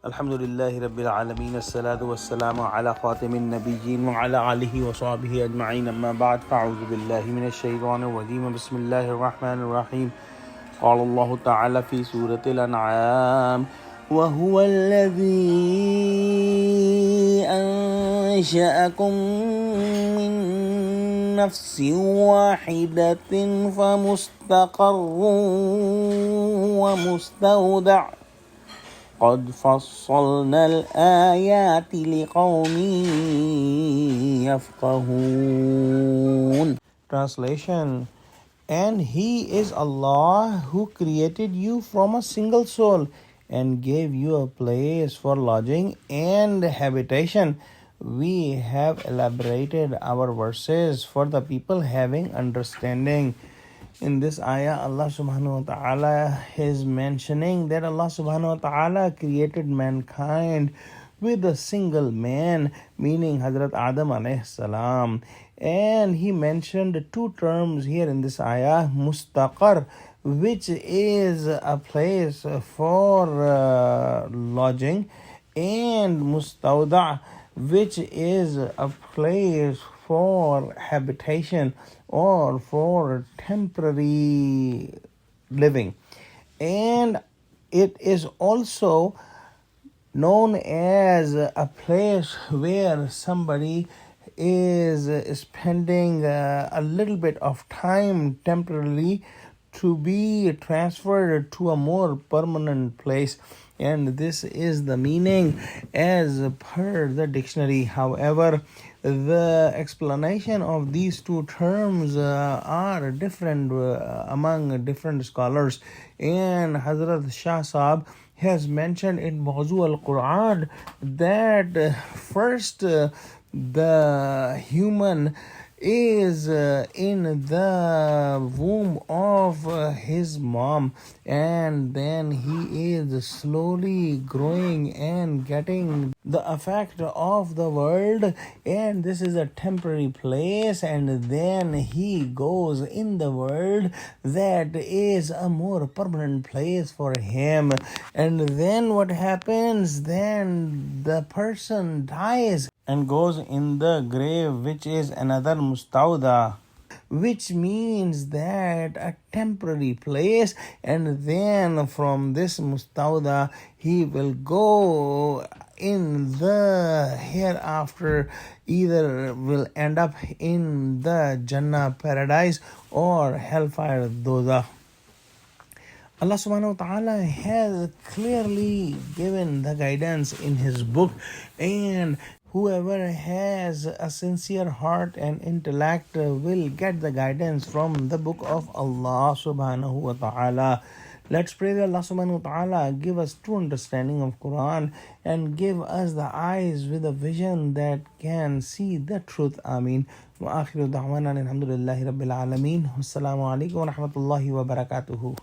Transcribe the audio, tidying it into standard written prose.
Alhamdulillahi Rabbil Alameen, as-salatu was-salamu ala khatimin nabiyyin wa ala alihi wa sahbihi ajma'in, amma ba'd, fa'udhu billahi minash shaytanir rajeem, bismillahir rahmanir rahim. Qala Allahu ta'ala fi Surah Al-Anaam, wa huwa alladhi ansha'akum min nafsin wahidatin famustaqarrun wa mustawda' قد فصلنا الآيات لقوم يفقهون. Translation: And He is Allah who created you from a single soul and gave you a place for lodging and habitation. We have elaborated our verses for the people having understanding. In this ayah, Allah subhanahu wa ta'ala is mentioning that Allah subhanahu wa ta'ala created mankind with a single man, meaning Hazrat Adam alayhi salam. And he mentioned two terms here in this ayah: mustaqar, which is a place for lodging, and mustawda, which is a place for habitation or for temporary living. And it is also known as a place where somebody is spending a little bit of time temporarily to be transferred to a more permanent place. And this is the meaning as per the dictionary. However, the explanation of these two terms are different among different scholars. And Hazrat Shah Saab has mentioned in Mawzu al-Quran that first the human is in the womb of his mom, and then he is slowly growing and getting the effect of the world, and this is a temporary place, and then he goes in the world that is a more permanent place for him. And then what happens? Then the person dies and goes in the grave, which is another mustawda, which means that a temporary place. And then from this mustawda he will go in the hereafter, either will end up in the Jannah paradise or hellfire dozakh. Allah subhanahu wa ta'ala has clearly given the guidance in His book, and whoever has a sincere heart and intellect will get the guidance from the book of Allah subhanahu wa ta'ala. Let's pray that Allah subhanahu wa ta'ala give us true understanding of Quran and give us the eyes with a vision that can see the truth. Ameen. Wa akhiru da'wana alhamdulillahi rabbil alameen. Wassalamu alaikum wa rahmatullahi wa barakatuhu.